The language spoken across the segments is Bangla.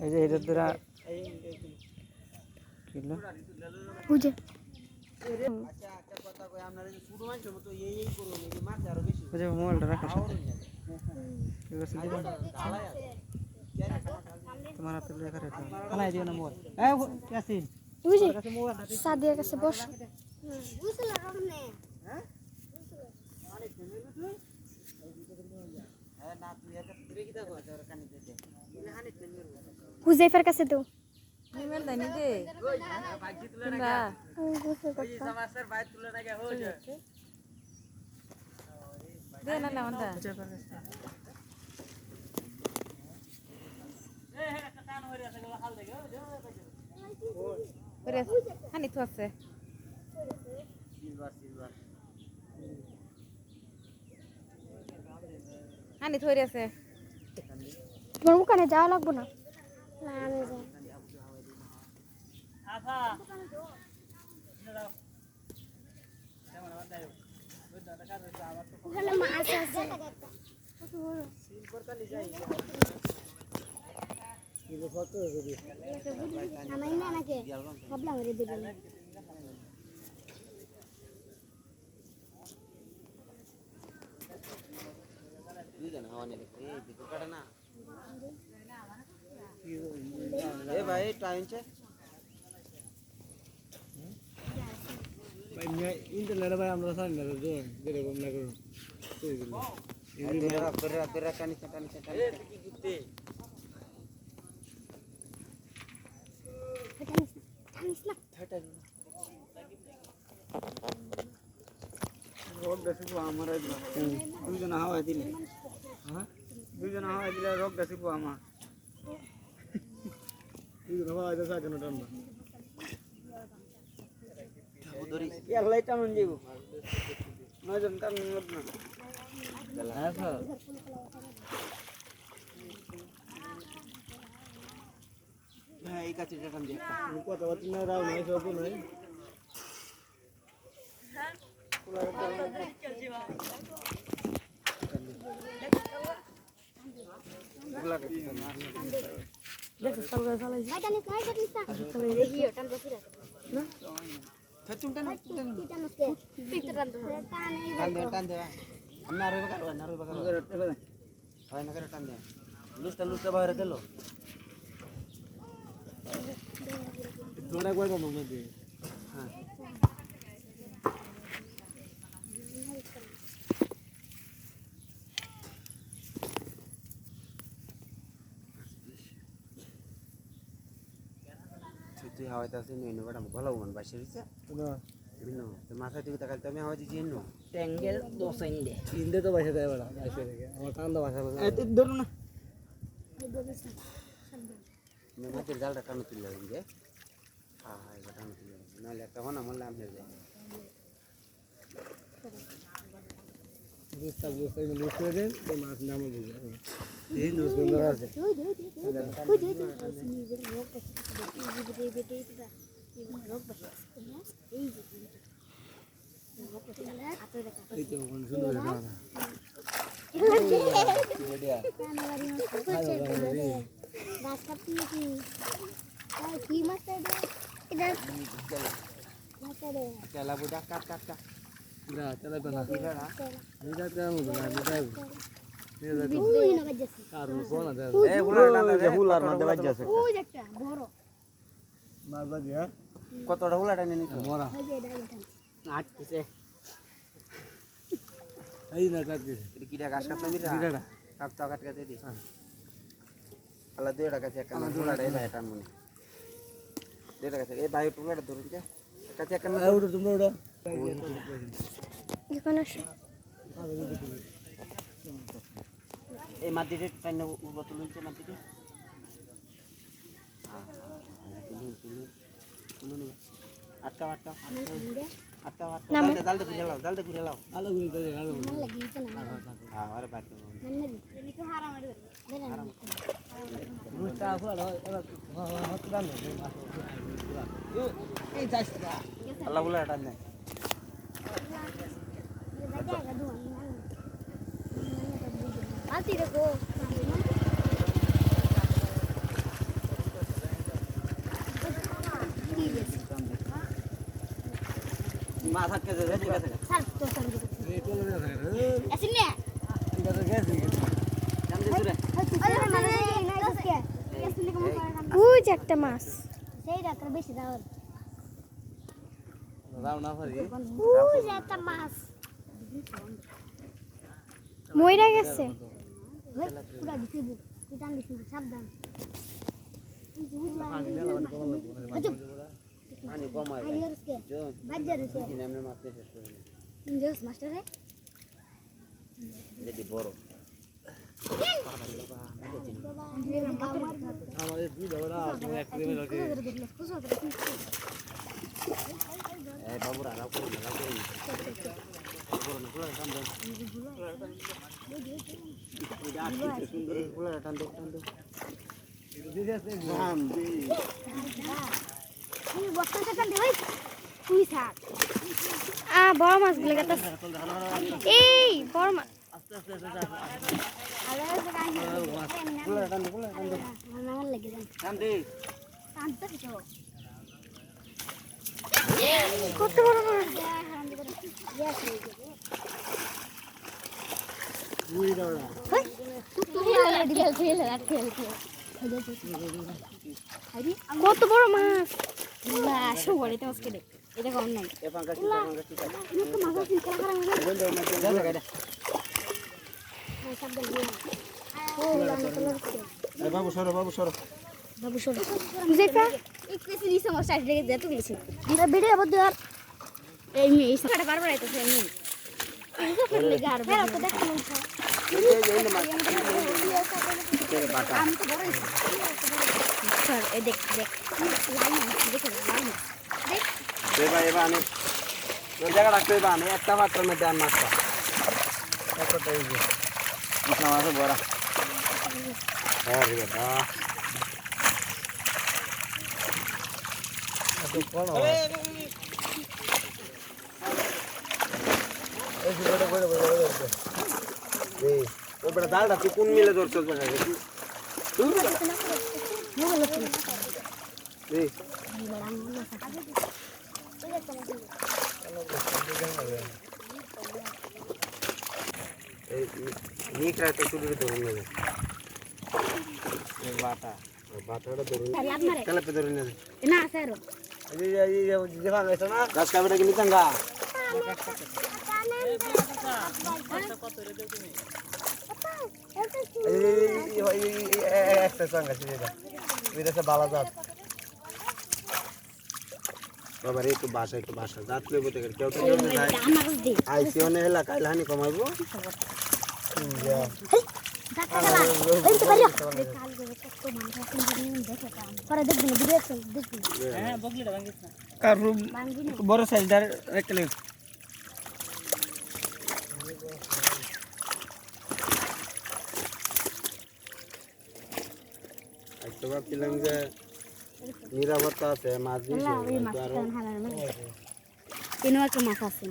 এই যে এটার দ্বারা বুঝে মোবাইলটা রাখা ঠিক আছে তোমার হাতে লেখা রেখো খালাই দিও না মোবাইল ইয়াসিন বুঝে সাদিয়ার কাছে বস হুজাইফার কাছে তো নিমেল দাই নি দে ভাই তুলে না ওই জামাসের ভাই তুলে না হো যায় দে না না ওটা হুজাইফার কাছে এ হে একটা কান হইরে আছে গলা হাল দেখো ওরে হানি তো আছে সিলভার হানি ধরে আছে তোমার ওখানে যাওয়া লাগবে না না আমি যাই আফা দাও কেমন আদায় ওই দাদা কাজ আছে আবার তো ওখানে মাছ আছে কত বড় সিলভার কালি যাই এই ফটো যদি আমি না নাকি ভাবলাম রে দেব ए भाई टाइम से भाई मैं इंटरनेट भाई আমরা সাইন না দে দেরে বম না করো তুই দিল তেরা কানি এ কি গুতে থামিস না থাটা রোগ দেখিব আমার দুইজন হাওয়া দিলে হ্যাঁ দুইজন হাওয়া দিলে রোগ দেখিব আমার দুইজন হাওয়া দিলে কেন টান না ধরি এলাই টান যাইব নয়জন টান না আচ্ছা হ্যাঁ এই কাছে টান দিয়ে কত বাতি না রাও নাই সব নাই তুই হাওয়াতে আছে নিয়ে বড় ভালো মন বাসে হইছে না বিনো তো মাথা দিকে তাকাল তুমি হাওয়া দিছি নো ট্যাঙ্গেল দোস ইন্দে ইন্দে তো বাসে দেয় বড় বাসে থেকে আমার কান দা বাসা এই তো ধরু না मैं मातिर জালটা টানো তুলে দিই হ্যাঁ হ্যাঁ এটা টানো তুলে নালে একটা হনা মন নাম হয়ে যায় দুস্তা দুস্তা মিলে করে দেন তো মাছ নাম বুঝে এই নো সুন্দর আছে এই তো কোন সুন্দর না রাস্তা কি মাছ এটা চলা বুড়া কাট কাট কাট না চলা বনা এটা কেমন না এটা আর কোন আছে এ হুলার না দে হুলার না দে বাজছে ওই একটা বড় মাছ বাজিয়া কতটা হুলাটা নিয়ে নিছো বড় আটছে এই না কাটছে এটা কিটা ঘাস কাটতে দিরা কিটা কাটতা কাট কাটে দি আলা 2 টাকা চেক কানা হুলাটা এই ভাই টান মনে 2 টাকা চেক এই ভাই হুলাটা ধরুন যে কাছে কানা আউট তোমরা ওটা এখানে এই মাটিতে টাইনা উড়বা তুলছে মাটিতে তুলুন আটকা আটকা আটকা নামো। জালটা ঘুরে লাও জালটা ঘুরে লাও আলো গুলি করে আলো আমার লাগিয়েছে না হ্যাঁ আরে বাদ দাও নন্না তো হারা মারি দেন রুস্তা ফুল হত দাম এই যাইছটা আল্লাহ বলে এটা নেই আলতি দেখো মাছ আটকে যাবে ঠিক আছে স্যার তো স্যার এই তো না আসেন না এটা তো গেছে জান দে দূরে ওই যে একটা মাছ সেই রাতের বেশি দাও দাও না পারি ওই যে একটা মাছ মইরা গেছে পুরা দিছি টান দিছি সাবধান পানি কম হয় আইয়ার কে জন বাজার কে দিন আমরা মাছ শেষ করে দিই ইঞ্জস মাস্টার রে যেটি বড় আমাদের দুই দাদা এক দিবে লাগে এই বাবুরা রাও করে না রাও করে না বড় না পুরো টান দাও এটা আটকে সুন্দর পুরো টান দাও দিদি আছে নাম দি এই বস্তা টান দে ভাই তুই থাক বড় মাছ গুলো কত এই বড় মাছ আস্তে আস্তে পুরো টান দাও আমার লাগে দেন টান দে শান্ত কিছু কত বড় মাছ দুই দাদা কত বড় মাছ আসো বড়িতে আজকে দেখ এটা কম নাই এ পাঙ্কা ঠিক আছে মাছ আছে খেলা করা হবে বন্ধ না যা যা এই বাবু সরো বাবু সরো দেখা এক কেসি নিছে আমার সাইড থেকে যেতে গেছে এটা ভিডিও বদ্ধ আর এই মেয়ে এই সাইডে বারবার আইতাছে আমি এটা ফেললে গার হ্যাঁ তো দেখ মন খা আমি তো বড় স্যার এই দেখ দেখ লাইন দেখো লাইন দেখ এবার আমি ওই জায়গা রাখতে হবে আমি একটা পাত্রের মধ্যে আর মাছটা এতটাই যে ইসলাম আছে বড়া হ্যাঁ রে বাবা তো কোন এই ভিডিওটা করে এই ওই বড় ডালটা তুই কোন মিলে ধর চলবে না রে তুই এই এই নিকরা তো তুই ধরে নেবে এই বাটাটা ধরে তাহলে পে ধরে নেবে না স্যার এই যে ভাঙা আছে না গাছ কাবে নাকি নিতাঙ্গা একটা সঙ্গে আছে এটা এটা বালাজাত বাবা রে একটু বাসা জাত লইব তো কেউ তো যায় আমার দে আইসি অনে হেলা কাইল হানি কমাইবো বড় সাইজদার রাখলে একটু ভাবছিলাম যে নিরাপত্তা আছে মাছ দিয়েছে আরো একটা মাছ আছে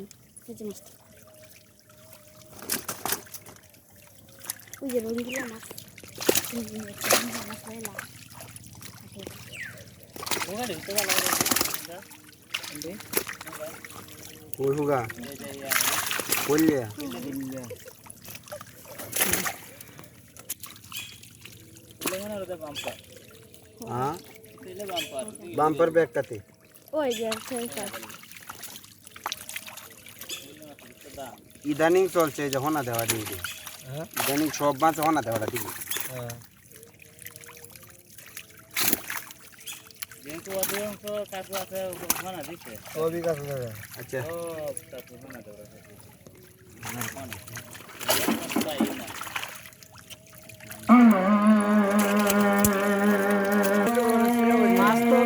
ওই যে রঙিলা মাছ কই হুগা কইলে হ্যাঁ বাম্পার ব্যাগটাতে ওই যে ইদানিং চলছে যখন না দেওয়া দিকে ইদানিং সব মাছ যখন না দেওয়াটা দিকে যেহেতু অধিকাংশ কাকু আছে ওখানে দিতে সবই কাকু দাদা আচ্ছা সব কাকু ওখানে দেওয়া মাছ তো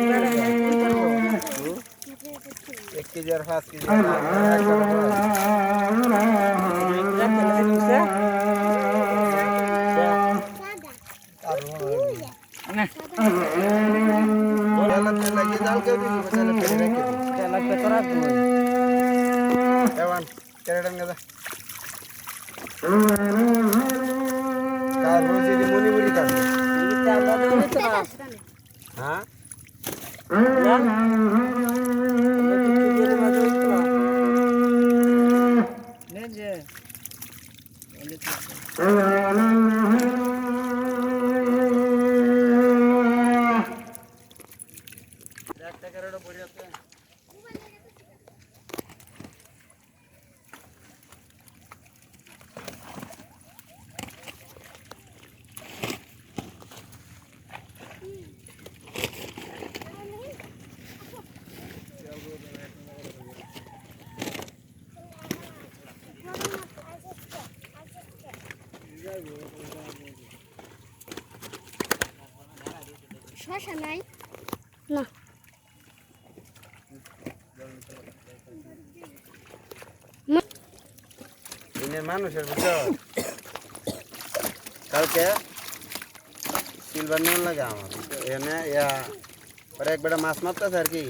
1 কেজি আর 5 কেজি একটা লাগিয়ে জাল কেউ দিবি তাহলে ফেলে রেখে দিই লাগবে তো রাখবো এবার কেরেডান গাদা কার রোজি দি মুনি মুনি কাজ হ্যাঁ নে যে একটা কেরেডা পড়ে আছে শশা নাই না দিনের মানুষের বুঝছো কালকে সিলভার নিয়ে লাগে আমার এনে ইয়া পরে একবার মাছ মারতেছে আর কি